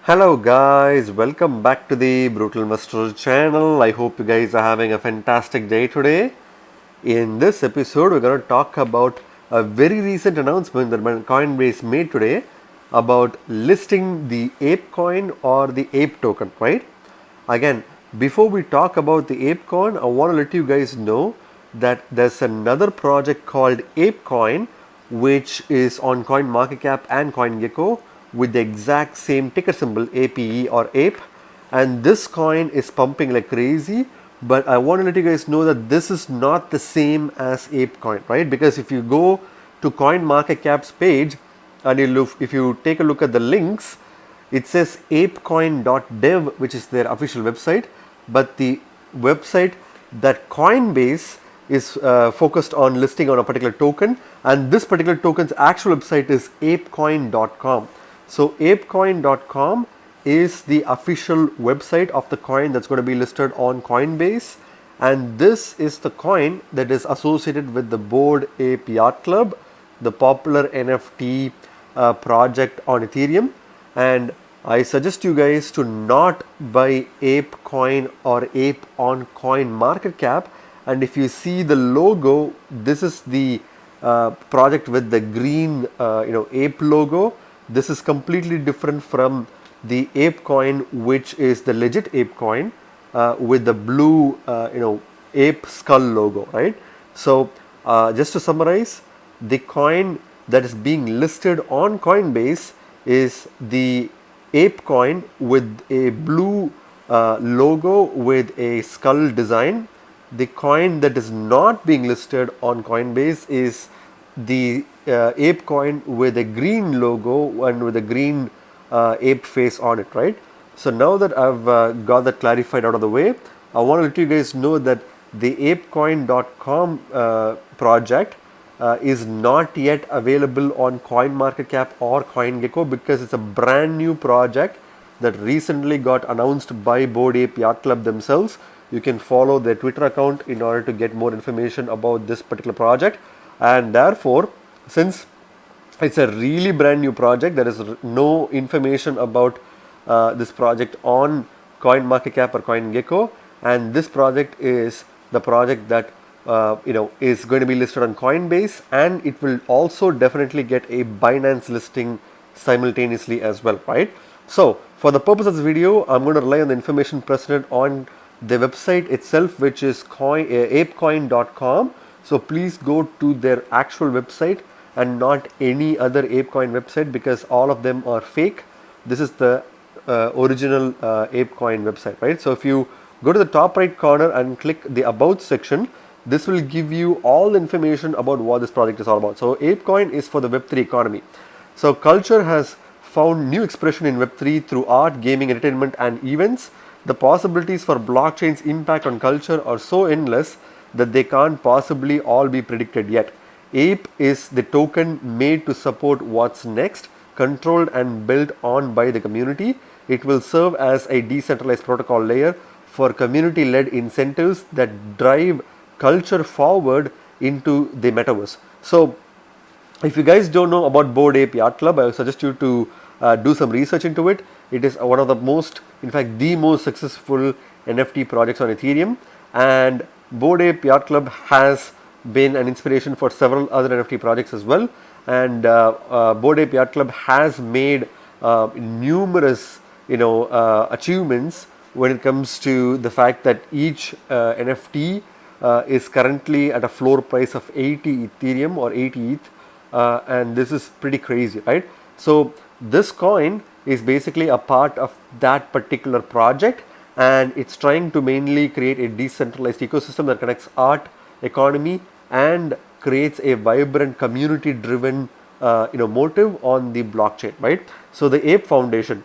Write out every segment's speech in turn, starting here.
Hello guys, welcome back to the Brutal Master channel. I hope you guys are having a fantastic day today. In this episode, we're going to talk about a very recent announcement that Coinbase made today about listing the Apecoin or the Ape token, right? Again, before we talk about the Apecoin, I want to let you guys know that there's another project called Apecoin, which is on CoinMarketCap and CoinGecko with the exact same ticker symbol APE or Ape, and this coin is pumping like crazy. But I want to let you guys know that this is not the same as Apecoin, right? Because if you go to CoinMarketCap's page and if you take a look at the links, it says apecoin.dev, which is their official website, but the website that Coinbase is focused on listing on a particular token, and this particular token's actual website is apecoin.com. So apecoin.com is the official website of the coin that's going to be listed on Coinbase, and this is the coin that is associated with the Bored Ape Yacht Club, the popular NFT project on Ethereum. And I suggest you guys to not buy Apecoin or Ape on CoinMarketCap. And if you see the logo, this is the project with the green ape logo. This is completely different from the Apecoin, which is the legit Apecoin with the blue ape skull logo, right? So just to summarize, the coin that is being listed on Coinbase is the Apecoin with a blue logo with a skull design. The coin that is not being listed on Coinbase is the Apecoin with a green logo and with a green ape face on it, right? So now that I've got that clarified out of the way, I want to let you guys know that the apecoin.com project is not yet available on CoinMarketCap or CoinGecko because it's a brand new project that recently got announced by Bored Ape Yacht Club themselves. You can follow their Twitter account in order to get more information about this particular project, and therefore, since it's a really brand new project, there is no information about this project on CoinMarketCap or CoinGecko, and this project is the project that is going to be listed on Coinbase, and it will also definitely get a Binance listing simultaneously as well, right? So for the purpose of this video, I'm going to rely on the information presented on the website itself, which is apecoin.com. So please go to their actual website and not any other Apecoin website, because all of them are fake. This is the original Apecoin website, right? So if you go to the top right corner and click the About section, this will give you all the information about what this project is all about. So Apecoin is for the Web3 economy. So culture has found new expression in Web3 through art, gaming, entertainment, and events. The possibilities for blockchain's impact on culture are so endless that they can't possibly all be predicted yet. Ape is the token made to support what's next, controlled and built on by the community. It will serve as a decentralized protocol layer for community-led incentives that drive culture forward into the metaverse. So if you guys don't know about Bored Ape Yacht Club, I would suggest you to do some research into it. It is one of the most, in fact, the most successful NFT projects on Ethereum, and Bored Ape Yacht Club has been an inspiration for several other NFT projects as well. And Bored Ape Yacht Club has made numerous, achievements when it comes to the fact that each NFT is currently at a floor price of 80 Ethereum or 80 ETH, and this is pretty crazy, right? So this coin is basically a part of that particular project, and it's trying to mainly create a decentralized ecosystem that connects art, economy, and creates a vibrant community-driven motive on the blockchain, right? So the Ape Foundation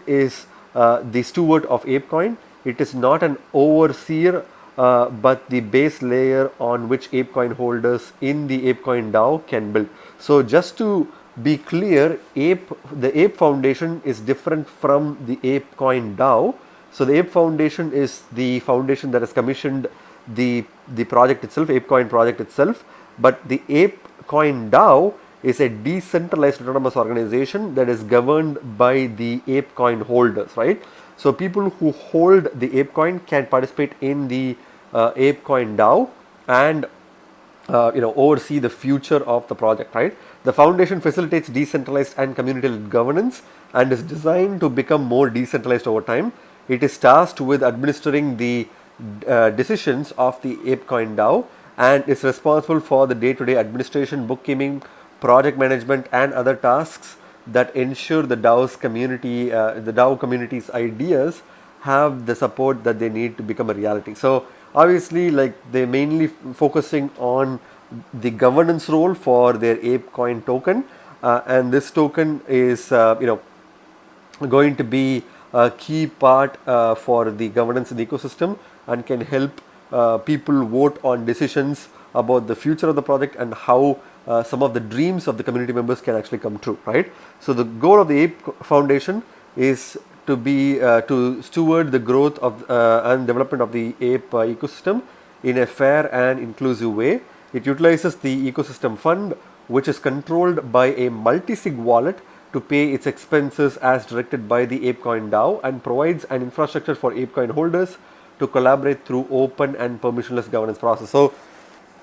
is the steward of Apecoin. It is not an overseer, but the base layer on which Apecoin holders in the Apecoin DAO can build. So just to be clear, the Ape Foundation is different from the Apecoin DAO. So the Ape Foundation is the foundation that has commissioned the project itself, Apecoin project itself, but the Apecoin DAO is a decentralized autonomous organization that is governed by the Apecoin holders, right? So people who hold the Apecoin can participate in the Apecoin DAO and oversee the future of the project, right? The foundation facilitates decentralized and community-led governance and is designed to become more decentralized over time. It is tasked with administering the decisions of the Apecoin DAO and is responsible for the day-to-day administration, bookkeeping, project management, and other tasks that ensure the DAO community's ideas have the support that they need to become a reality. So obviously, like, they're mainly focusing on the governance role for their Apecoin token, and this token is going to be a key part for the governance in the ecosystem and can help people vote on decisions about the future of the project and how some of the dreams of the community members can actually come true, right? So the goal of the Ape Foundation is to be to steward the growth of and development of the Ape ecosystem in a fair and inclusive way. It utilizes the ecosystem fund, which is controlled by a multi-sig wallet to pay its expenses as directed by the Apecoin DAO, and provides an infrastructure for Apecoin holders to collaborate through open and permissionless governance process. So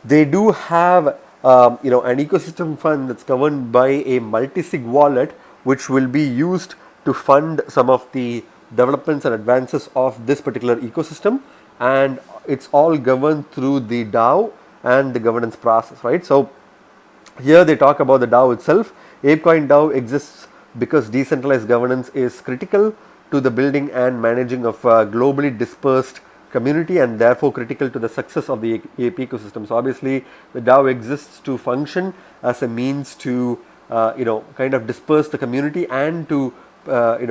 they do have an ecosystem fund that's governed by a multi-sig wallet, which will be used to fund some of the developments and advances of this particular ecosystem, and it's all governed through the DAO and the governance process, right? So here they talk about the DAO itself. Apecoin DAO exists because decentralized governance is critical to the building and managing of a globally dispersed community, and therefore critical to the success of the Ape ecosystem. So obviously the DAO exists to function as a means to kind of disperse the community and to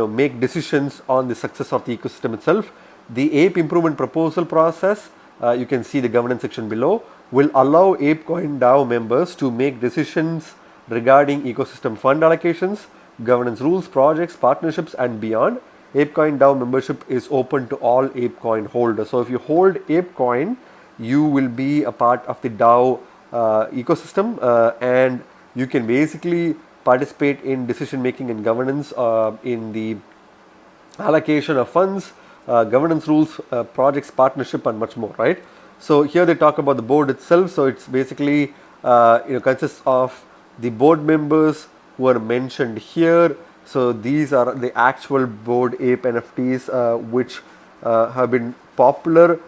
make decisions on the success of the ecosystem itself. The Ape improvement proposal process, you can see the governance section below, will allow Apecoin DAO members to make decisions regarding ecosystem fund allocations, governance rules, projects, partnerships, and beyond. Apecoin DAO membership is open to all Apecoin holders. So if you hold Apecoin, you will be a part of the DAO ecosystem, and you can basically participate in decision making and governance in the allocation of funds, governance rules, projects, partnership, and much more, right? So here they talk about the board itself. So it's basically consists of the board members who are mentioned here. So these are the actual board Ape NFTs which have been popular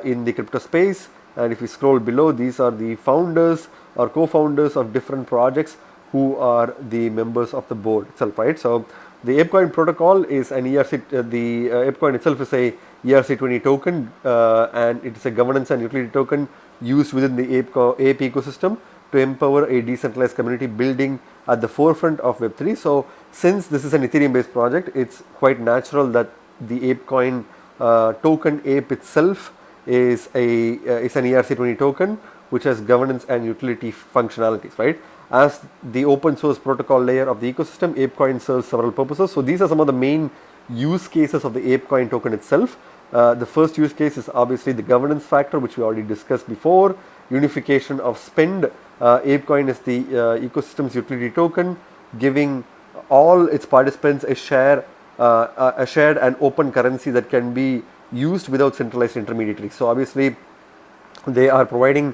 in the crypto space. And if you scroll below, these are the founders or co-founders of different projects who are the members of the board itself, right? So the Apecoin protocol is an ERC, the Apecoin itself is a ERC20 token, and it is a governance and utility token used within the Ape ecosystem to empower a decentralized community building at the forefront of Web3. So since this is an Ethereum based project, it's quite natural that the Apecoin token Ape itself is an ERC20 token which has governance and utility functionalities, right? As the open source protocol layer of the ecosystem, Apecoin serves several purposes. So these are some of the main use cases of the Apecoin token itself. The first use case is obviously the governance factor, which we already discussed before. Unification of spend. Apecoin is the ecosystem's utility token, giving all its participants a shared and open currency that can be used without centralized intermediaries. So obviously they are providing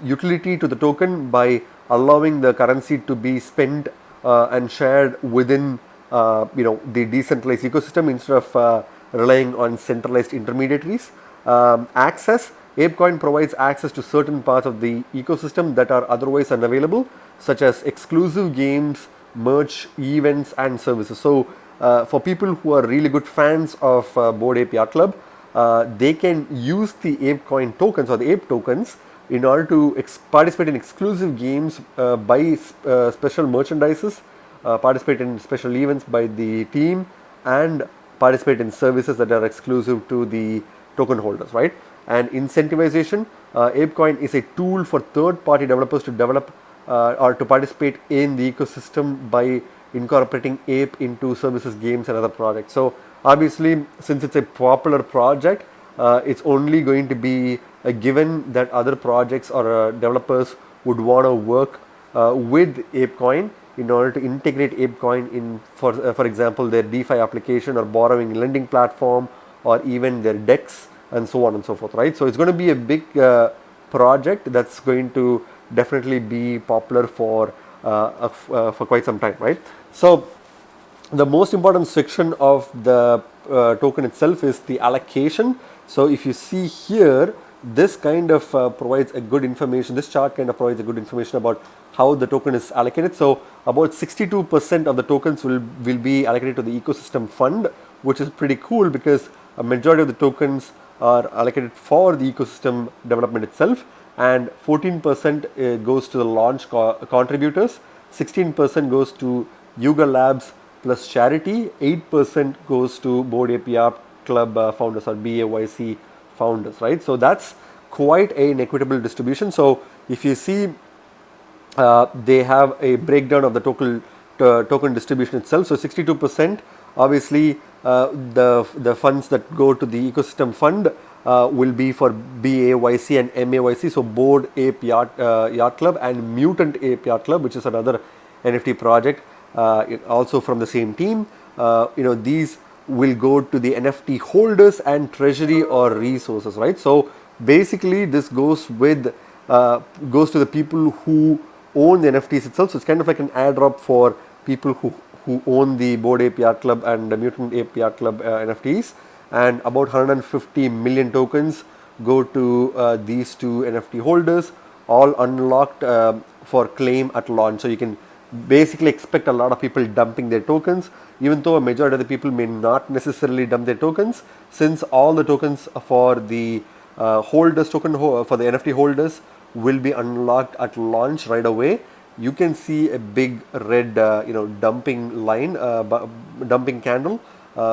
utility to the token by allowing the currency to be spent and shared within the decentralized ecosystem instead of relying on centralized intermediaries. Access. Apecoin provides access to certain parts of the ecosystem that are otherwise unavailable, such as exclusive games, merch, events, and services. So for people who are really good fans of Bored Ape Yacht Club, they can use the Apecoin tokens or the Ape tokens in order to participate in exclusive games, buy special merchandises, participate in special events by the team, and participate in services that are exclusive to the token holders, right? And incentivization. Apecoin is a tool for third-party developers to develop or to participate in the ecosystem by incorporating Ape into services, games, and other projects. So obviously, since it's a popular project, it's only going to be a given that other projects or developers would want to work with Apecoin in order to integrate Apecoin in, for example, their DeFi application or borrowing lending platform or even their DEX and so on and so forth, right? So it's going to be a big project that's going to definitely be popular for quite some time, right? So the most important section of the token itself is the allocation. So if you see here, this kind of provides a good information. This chart kind of provides a good information about how the token is allocated. So about 62% of the tokens will be allocated to the ecosystem fund, which is pretty cool because a majority of the tokens are allocated for the ecosystem development itself, and 14% goes to the launch contributors, 16% goes to Yuga Labs plus charity, 8% goes to Board APE Club founders or BAYC founders, right? So that's quite an equitable distribution. So if you see, they have a breakdown of the token distribution itself. So 62%, obviously, the funds that go to the ecosystem fund will be for BAYC and MAYC, so Board Ape Yacht Club and Mutant Ape Yacht Club, which is another NFT project, also from the same team. These will go to the NFT holders and treasury or resources, right? So basically, this goes to the people who own the NFTs itself. So it's kind of like an airdrop for people who own the Board Ape Yacht Club and the Mutant Ape Yacht Club NFTs, and about 150 million tokens go to these two NFT holders, all unlocked for claim at launch. So you can basically expect a lot of people dumping their tokens, even though a majority of the people may not necessarily dump their tokens, since all the tokens for the holders for the NFT holders will be unlocked at launch right away. You can see a big red dumping line, dumping candle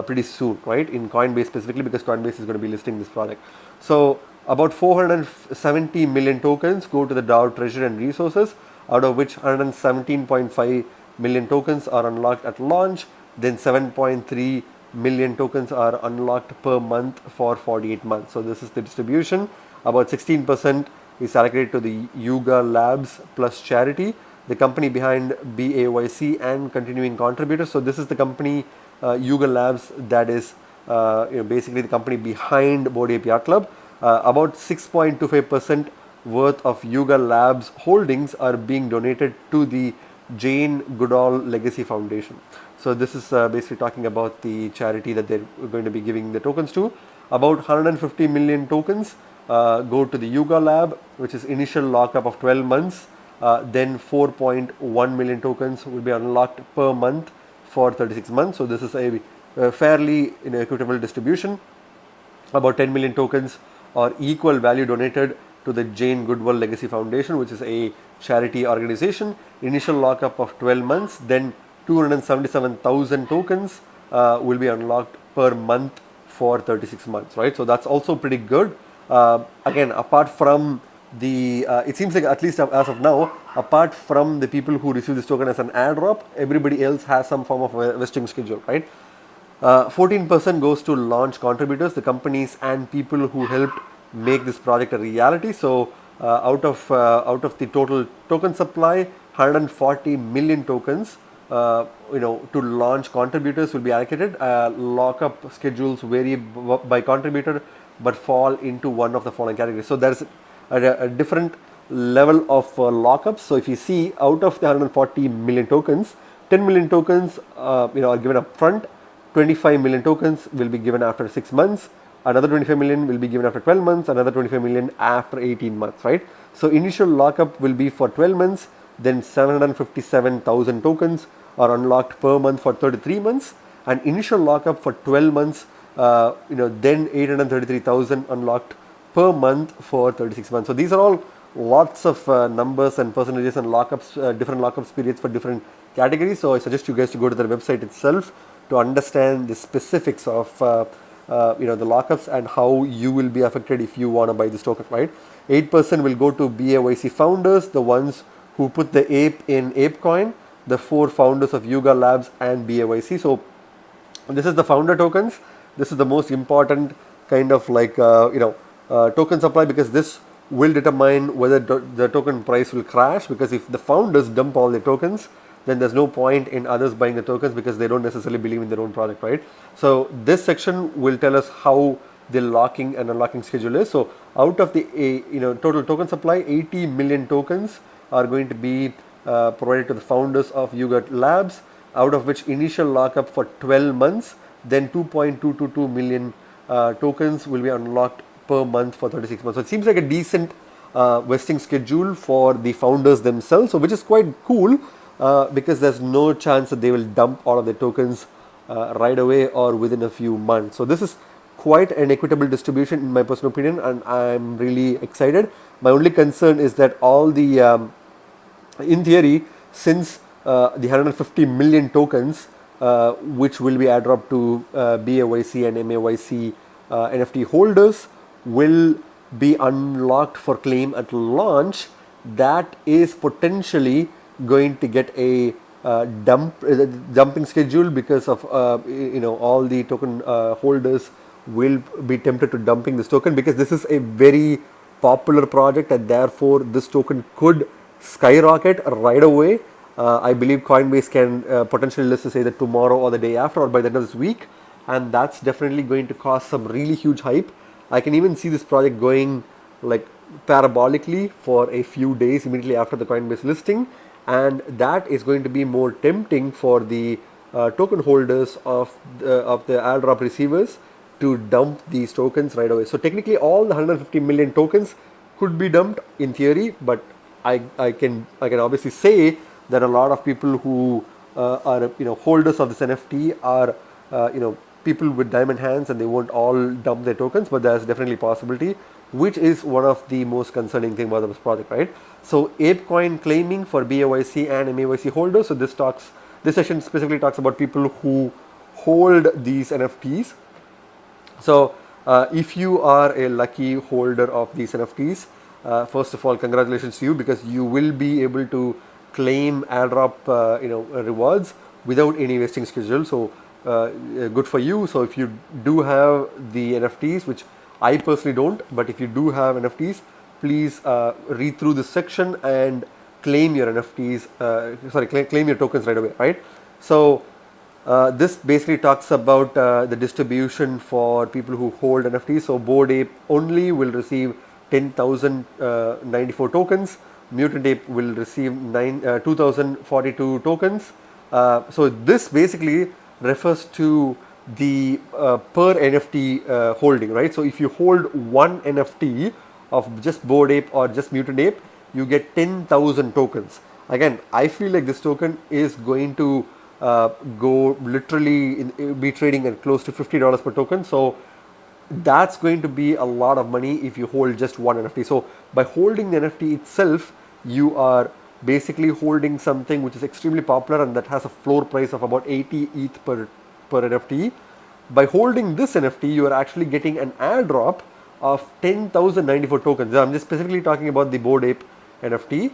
pretty soon, right, in Coinbase specifically, because Coinbase is going to be listing this project. So about 470 million tokens go to the DAO treasury and resources, out of which 117.5 million tokens are unlocked at launch. Then 7.3 million tokens are unlocked per month for 48 months. So this is the distribution. About 16% is allocated to the Yuga Labs plus charity, the company behind BAYC and continuing contributors. So this is the company, Yuga Labs, that is basically the company behind Board Ape Yacht Club. About 6.25% worth of Yuga Labs holdings are being donated to the Jane Goodall Legacy Foundation. So this is basically talking about the charity that they're going to be giving the tokens to. About 150 million tokens go to the Yuga Lab, which is initial lockup of 12 months. Then 4.1 million tokens will be unlocked per month for 36 months. So this is a fairly equitable distribution. About 10 million tokens are equal value donated to the Jane Goodall Legacy Foundation, which is a charity organization. Initial lockup of 12 months. Then 277,000 tokens will be unlocked per month for 36 months, right? So that's also pretty good. Again, apart from the, it seems like, at least as of now, apart from the people who receive this token as an airdrop, everybody else has some form of vesting schedule, right? 14% goes to launch contributors, the companies and people who helped make this project a reality. So out of the total token supply, 140 million tokens to launch contributors will be allocated. Lockup schedules vary by contributor but fall into one of the following categories. So there's a different level of lockups. So if you see, out of the 140 million tokens, 10 million tokens are given up front, 25 million tokens will be given after 6 months, another 25 million will be given after 12 months, another 25 million after 18 months, right? So initial lockup will be for 12 months, then 757,000 tokens are unlocked per month for 33 months, and initial lockup for 12 months, then 833,000 unlocked per month for 36 months. So these are all lots of numbers and percentages and lockups, different lockups periods for different categories. So I suggest you guys to go to their website itself to understand the specifics of the lockups and how you will be affected if you want to buy this token, right? 8% will go to BAYC founders, the ones who put the ape in Apecoin, the 4 founders of Yuga Labs and BAYC. So this is the founder tokens. This is the most important kind of like token supply, because this will determine whether the token price will crash, because if the founders dump all their tokens, then there's no point in others buying the tokens because they don't necessarily believe in their own product, right? So this section will tell us how the locking and unlocking schedule is. So out of the total token supply, 80 million tokens are going to be provided to the founders of Yugat Labs, out of which initial lockup for 12 months, then 2.222 million tokens will be unlocked per month for 36 months. So it seems like a decent vesting schedule for the founders themselves, so which is quite cool, because there's no chance that they will dump all of their tokens right away or within a few months. So this is quite an equitable distribution in my personal opinion, and I'm really excited. My only concern is that all the in theory, since the 150 million tokens which will be airdropped to BAYC and MAYC NFT holders will be unlocked for claim at launch, that is potentially going to get a dumping schedule, because of all the token holders will be tempted to dumping this token, because this is a very popular project and therefore this token could skyrocket right away. I believe Coinbase can potentially list this either tomorrow or the day after or by the end of this week, and that's definitely going to cause some really huge hype. I can even see this project going like parabolically for a few days immediately after the Coinbase listing, and that is going to be more tempting for the token holders of the airdrop receivers to dump these tokens right away. So technically all the 150 million tokens could be dumped in theory, but I can obviously say that a lot of people who are holders of this NFT are people with diamond hands, and they won't all dump their tokens, but there's definitely a possibility, which is one of the most concerning thing about this project, right? So Apecoin claiming for BAYC and MAYC holders. So this session specifically talks about people who hold these NFTs. So if you are a lucky holder of these NFTs, first of all, congratulations to you, because you will be able to claim airdrop rewards without any vesting schedule. So good for you. So if you do have the NFTs, which I personally don't, but if you do have NFTs, please read through this section and claim your NFTs, claim your tokens right away, right? So this basically talks about the distribution for people who hold NFTs. So Bored Ape only will receive 10,094 tokens. Mutant Ape will receive 2,042 tokens. So this basically refers to the per NFT holding, right? So if you hold one NFT of just Bored Ape or just Mutant Ape, you get 10,000 tokens. Again, I feel like this token is going to go literally be trading at close to $50 per token. So that's going to be a lot of money if you hold just one NFT. So by holding the NFT itself, you are basically holding something which is extremely popular and that has a floor price of about 80 ETH per NFT. By holding this NFT, you are actually getting an airdrop of 10,094 tokens. I'm just specifically talking about the Bored Ape NFT.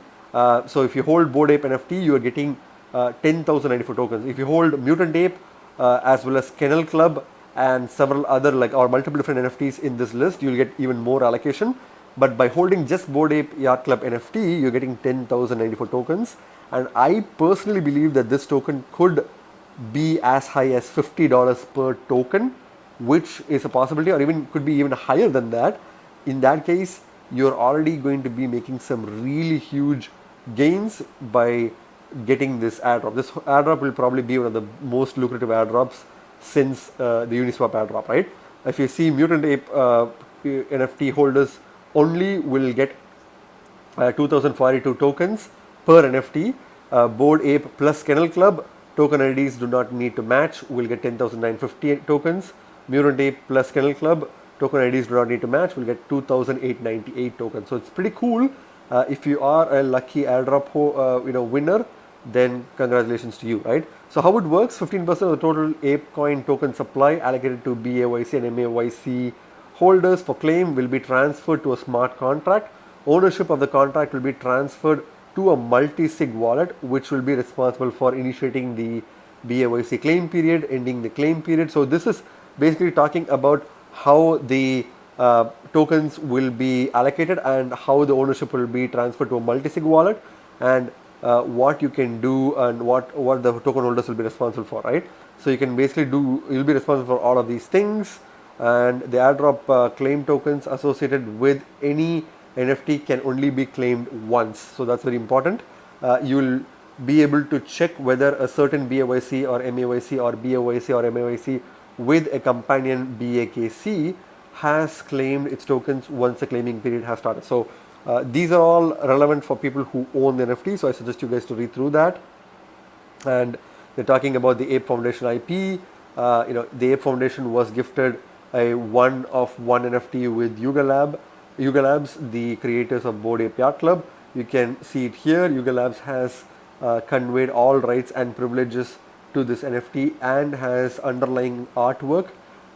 So if you hold Bored Ape NFT, you are getting 10,094 tokens. If you hold Mutant Ape as well as Kennel Club and several other or multiple different NFTs in this list, you'll get even more allocation. But by holding just Bored Ape Yacht Club NFT, you're getting 10,094 tokens. And I personally believe that this token could be as high as $50 per token, which is a possibility, or even could be even higher than that. In that case, you're already going to be making some really huge gains by getting this airdrop. This airdrop will probably be one of the most lucrative airdrops since the Uniswap airdrop, right? If you see Mutant Ape NFT holders only will get 2,042 tokens per NFT. Bored Ape plus Kennel Club token IDs do not need to match, will get 10,950 tokens. Mutant Ape plus Kennel Club token IDs do not need to match, will get 2,898 tokens. So it's pretty cool. If you are a lucky airdrop winner, then congratulations to you, right? So how it works: 15% of the total Apecoin token supply allocated to BAYC and MAYC holders for claim will be transferred to a smart contract. Ownership of the contract will be transferred to a multi-sig wallet, which will be responsible for initiating the BAYC claim period, ending the claim period. So this is basically talking about how the tokens will be allocated and how the ownership will be transferred to a multi-sig wallet, and what you can do and what the token holders will be responsible for, right? So you can basically you'll be responsible for all of these things, and the airdrop claim tokens associated with any NFT can only be claimed once. So that's very important. You'll be able to check whether a certain BAYC or MAYC or BAYC or MAYC with a companion BAKC has claimed its tokens once the claiming period has started. So these are all relevant for people who own the NFT. So I suggest you guys to read through that. And they're talking about the Ape Foundation IP. The Ape Foundation was gifted a one of one NFT with Yuga Labs, the creators of Bored Ape Yacht Club. You can see it here. Yuga Labs has conveyed all rights and privileges to this NFT and has underlying artwork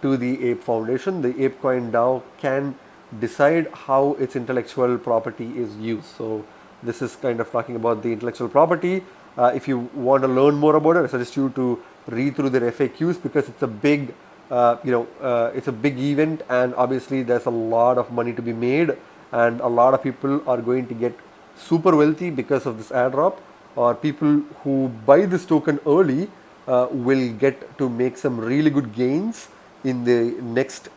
to the Ape Foundation. The Apecoin DAO can decide how its intellectual property is used. So this is kind of talking about the intellectual property. If you want to learn more about it, I suggest you to read through their FAQs, because it's a big, it's a big event, and obviously there's a lot of money to be made, and a lot of people are going to get super wealthy because of this airdrop, or people who buy this token early will get to make some really good gains in the next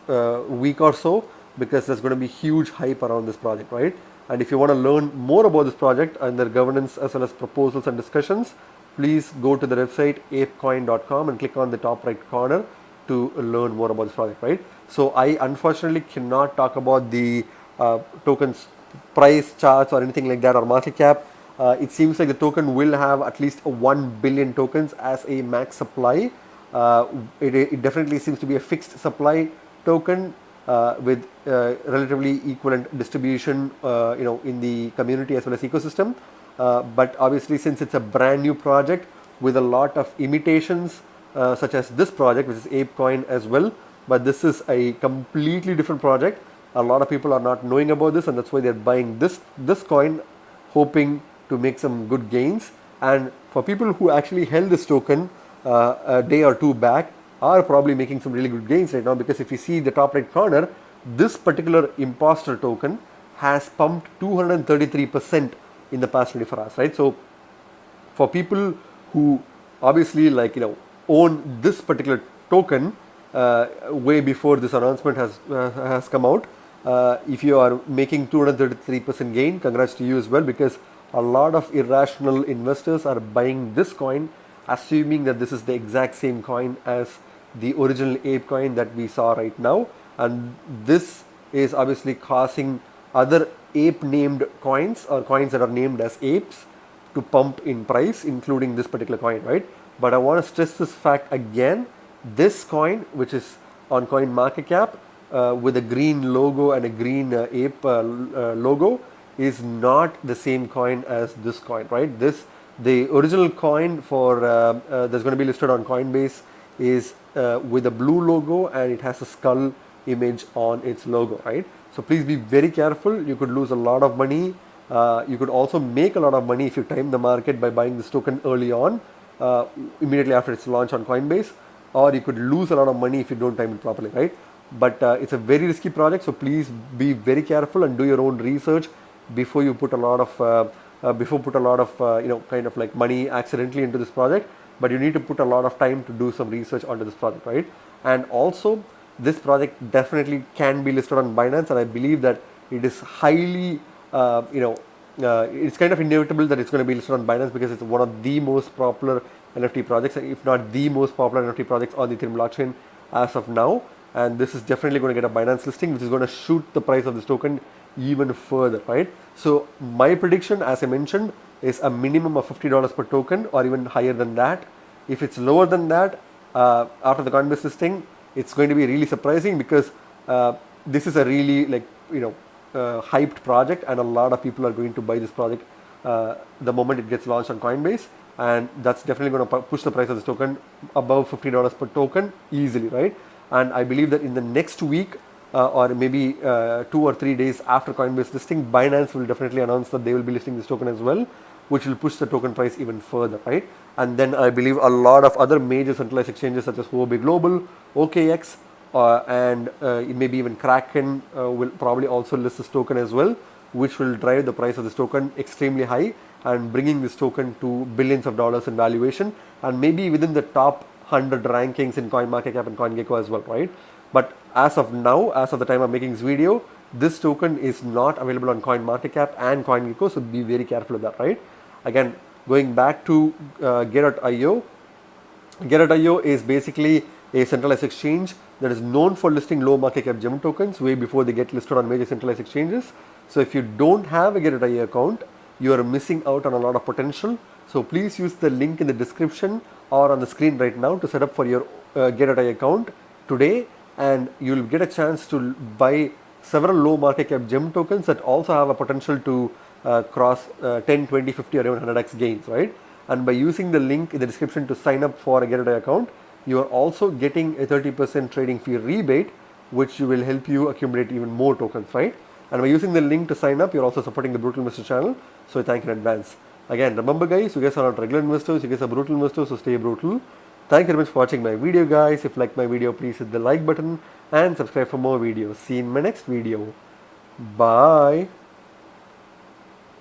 week or so, because there's going to be huge hype around this project, right? And if you want to learn more about this project and their governance as well as proposals and discussions, please go to the website apecoin.com and click on the top right corner to learn more about this project, right? So I unfortunately cannot talk about the tokens price charts or anything like that, or market cap. It seems like the token will have at least 1 billion tokens as a max supply. It definitely seems to be a fixed supply token with relatively equivalent distribution, in the community as well as ecosystem. But obviously, since it's a brand new project with a lot of imitations, such as this project, which is Apecoin as well, but this is a completely different project. A lot of people are not knowing about this, and that's why they're buying this coin, hoping to make some good gains. And for people who actually held this token a day or two back, are probably making some really good gains right now, because if you see the top right corner, this particular imposter token has pumped 233% in the past 24 hours, right? So for people who obviously own this particular token way before this announcement has come out, if you are making 233% gain, congrats to you as well, because a lot of irrational investors are buying this coin assuming that this is the exact same coin as the original Apecoin that we saw right now, and this is obviously causing other ape named coins, or coins that are named as apes, to pump in price, including this particular coin, right? But I want to stress this fact again: this coin, which is on coin market cap with a green logo and a green ape logo, is not the same coin as this coin, right? The original coin for that's going to be listed on Coinbase is with a blue logo, and it has a skull image on its logo, right? So please be very careful. You could lose a lot of money. You could also make a lot of money if you time the market by buying this token early on, immediately after its launch on Coinbase, or you could lose a lot of money if you don't time it properly, right? But it's a very risky project, so please be very careful and do your own research before you put a lot of kind of like money accidentally into this project. But you need to put a lot of time to do some research onto this project, right? And also, this project definitely can be listed on Binance, and I believe that it is highly, it's kind of inevitable that it's going to be listed on Binance, because it's one of the most popular NFT projects, if not the most popular NFT projects on the Ethereum blockchain as of now. And this is definitely going to get a Binance listing, which is going to shoot the price of this token even further, right? So my prediction, as I mentioned, is a minimum of $50 per token, or even higher than that. If it's lower than that, after the Coinbase listing, it's going to be really surprising, because this is a really hyped project, and a lot of people are going to buy this project the moment it gets launched on Coinbase, and that's definitely going to push the price of this token above $50 per token easily, right? And I believe that in the next week, or maybe 2 or 3 days after Coinbase listing, Binance will definitely announce that they will be listing this token as well, which will push the token price even further, right? And then I believe a lot of other major centralized exchanges such as Huobi Global, OKX, and maybe even Kraken will probably also list this token as well, which will drive the price of this token extremely high and bringing this token to billions of dollars in valuation and maybe within the top 100 rankings in CoinMarketCap and CoinGecko as well, right? But as of now, as of the time I'm making this video, this token is not available on CoinMarketCap and CoinGecko, so be very careful of that, right? Again, going back to Gateio, Gateio is basically a centralized exchange that is known for listing low market cap gem tokens way before they get listed on major centralized exchanges. So if you don't have a Gateio account, you are missing out on a lot of potential. So please use the link in the description or on the screen right now to set up for your Gateio account today, and you'll get a chance to buy several low market cap gem tokens that also have a potential to cross 10, 20, 50 or even 100x gains, right? And by using the link in the description to sign up for a Gateio account, you are also getting a 30% trading fee rebate, which will help you accumulate even more tokens, right? And by using the link to sign up, you're also supporting the Brutal Investor channel. So thank you in advance. Again, remember guys, you guys are not regular investors, you guys are brutal investors, so stay brutal. Thank you very much for watching my video guys. If you like my video, please hit the like button and subscribe for more videos. See you in my next video. Bye.